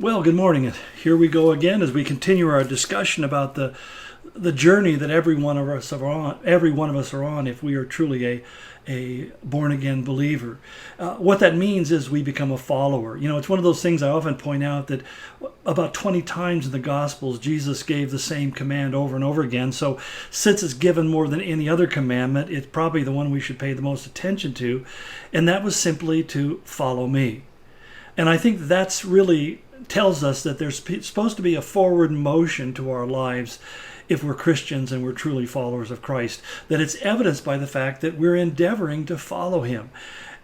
Well, good morning. And here we go again as we continue our discussion about the journey that every one of us are on. Every one of us are on if we are truly a born again believer. What that means is we become a follower. You know, it's one of those things I often point out that about 20 times in the Gospels Jesus gave the same command over and over again. So since it's given more than any other commandment, it's probably the one we should pay the most attention to, and that was simply to follow me. And I think that's really tells us that there's supposed to be a forward motion to our lives if we're Christians and we're truly followers of Christ, that it's evidenced by the fact that we're endeavoring to follow him.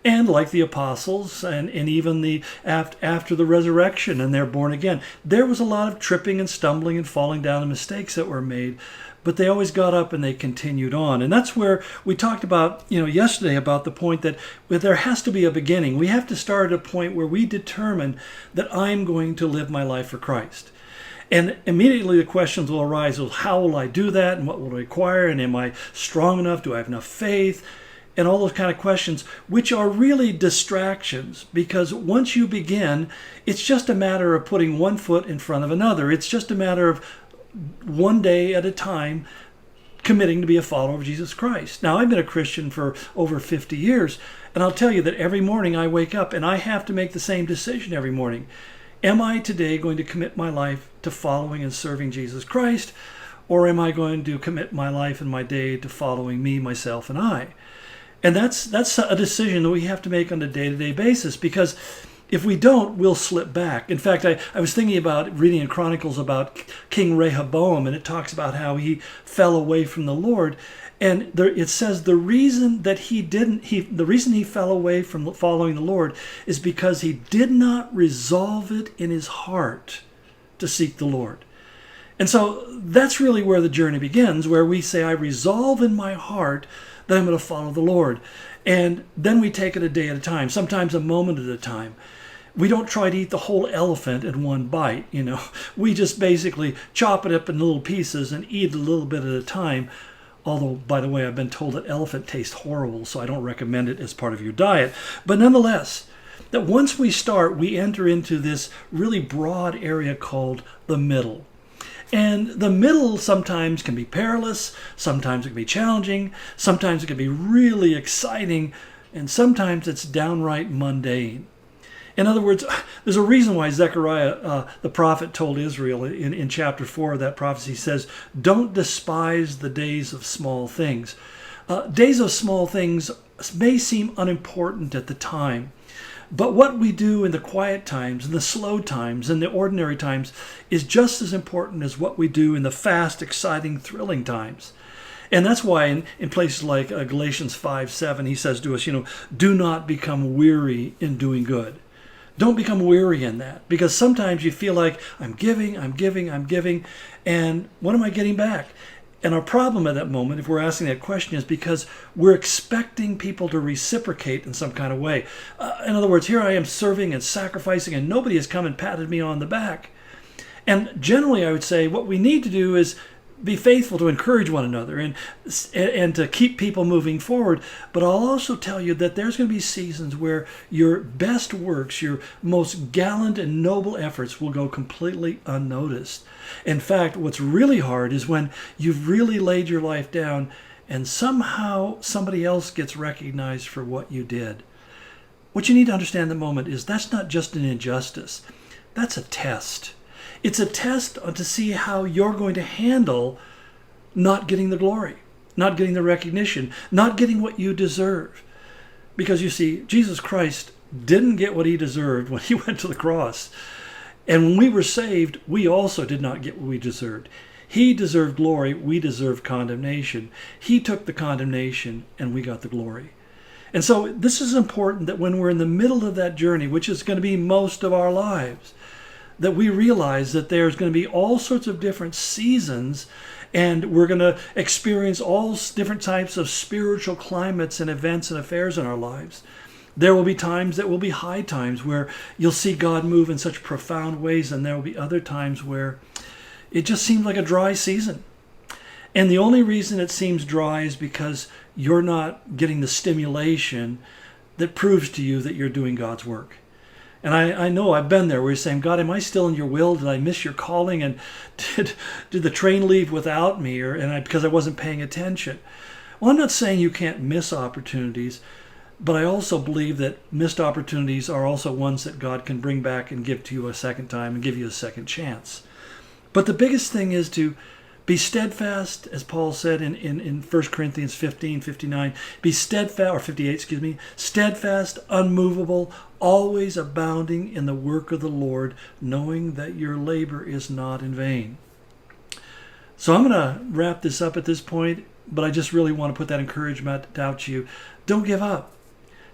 And like the apostles and even the after the resurrection and they're born again, there was a lot of tripping and stumbling and falling down and mistakes that were made, but they always got up and they continued on. And that's where we talked about, yesterday about the point that there has to be a beginning. We have to start at a point where we determine that I'm going to live my life for Christ. And immediately the questions will arise, well, how will I do that? And what will it require? And am I strong enough? Do I have enough faith? And all those kind of questions, which are really distractions, because once you begin, it's just a matter of putting one foot in front of another. It's just a matter of one day at a time committing to be a follower of Jesus Christ. Now, I've been a Christian for over 50 years, and I'll tell you that every morning I wake up and I have to make the same decision every morning. Am I today going to commit my life to following and serving Jesus Christ, or am I going to commit my life and my day to following me, myself, and I? And that's a decision that we have to make on a day-to-day basis, because if we don't, we'll slip back. In fact, I was thinking about reading in Chronicles about King Rehoboam, and it talks about how he fell away from the Lord. And it says the reason he fell away from following the Lord is because he did not resolve it in his heart to seek the Lord. And so that's really where the journey begins, where we say, I resolve in my heart that I'm going to follow the Lord. And then we take it a day at a time, sometimes a moment at a time. We don't try to eat the whole elephant in one bite, We just basically chop it up in little pieces and eat a little bit at a time. Although, by the way, I've been told that elephant tastes horrible, so I don't recommend it as part of your diet. But nonetheless, that once we start, we enter into this really broad area called the middle. And the middle sometimes can be perilous, sometimes it can be challenging, sometimes it can be really exciting, and sometimes it's downright mundane. In other words, there's a reason why Zechariah, the prophet, told Israel in chapter 4 of that prophecy, says, don't despise the days of small things. Days of small things may seem unimportant at the time, but what we do in the quiet times, in the slow times, in the ordinary times is just as important as what we do in the fast, exciting, thrilling times. And that's why in places like Galatians 5:7, he says to us, do not become weary in doing good. Don't become weary in that, because sometimes you feel like I'm giving, and what am I getting back? And our problem at that moment, if we're asking that question, is because we're expecting people to reciprocate in some kind of way. In other words, here I am serving and sacrificing, and nobody has come and patted me on the back. And generally, I would say what we need to do is be faithful to encourage one another and to keep people moving forward. But I'll also tell you that there's going to be seasons where your best works, your most gallant and noble efforts will go completely unnoticed. In fact, what's really hard is when you've really laid your life down and somehow somebody else gets recognized for what you did. What you need to understand in the moment is that's not just an injustice. That's a test. It's a test to see how you're going to handle not getting the glory, not getting the recognition, not getting what you deserve. Because you see, Jesus Christ didn't get what he deserved when he went to the cross. And when we were saved, we also did not get what we deserved. He deserved glory, we deserved condemnation. He took the condemnation and we got the glory. And so this is important that when we're in the middle of that journey, which is going to be most of our lives, that we realize that there's going to be all sorts of different seasons, and we're going to experience all different types of spiritual climates and events and affairs in our lives. There will be times that will be high times where you'll see God move in such profound ways, and there will be other times where it just seems like a dry season. And the only reason it seems dry is because you're not getting the stimulation that proves to you that you're doing God's work. And I know I've been there where you're saying, God, am I still in your will? Did I miss your calling? And did the train leave without me because I wasn't paying attention? Well, I'm not saying you can't miss opportunities, but I also believe that missed opportunities are also ones that God can bring back and give to you a second time and give you a second chance. But the biggest thing is to be steadfast, as Paul said in 1 Corinthians 15:59. Be steadfast, or 58, excuse me. Steadfast, unmovable, always abounding in the work of the Lord, knowing that your labor is not in vain. So I'm going to wrap this up at this point, but I just really want to put that encouragement out to you. Don't give up.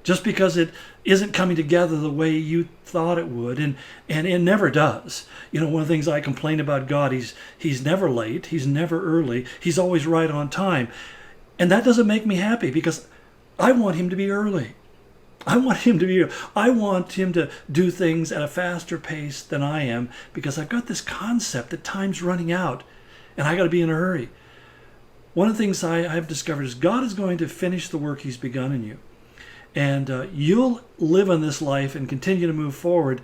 Just because it isn't coming together the way you thought it would, and it never does. One of the things I complain about God, he's never late, he's never early, he's always right on time. And that doesn't make me happy because I want him to be early. I want him to do things at a faster pace than I am, because I've got this concept that time's running out and I got to be in a hurry. One of the things I've discovered is God is going to finish the work he's begun in you. And you'll live in this life and continue to move forward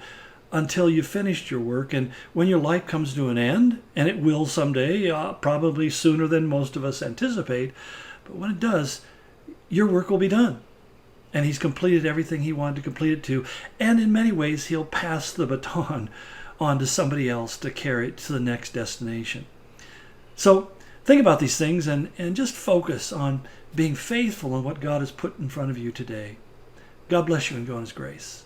until you've finished your work. And when your life comes to an end, and it will someday, probably sooner than most of us anticipate, but when it does, your work will be done. And he's completed everything he wanted to complete it to. And in many ways, he'll pass the baton on to somebody else to carry it to the next destination. So think about these things and just focus on being faithful in what God has put in front of you today. God bless you and go in his grace.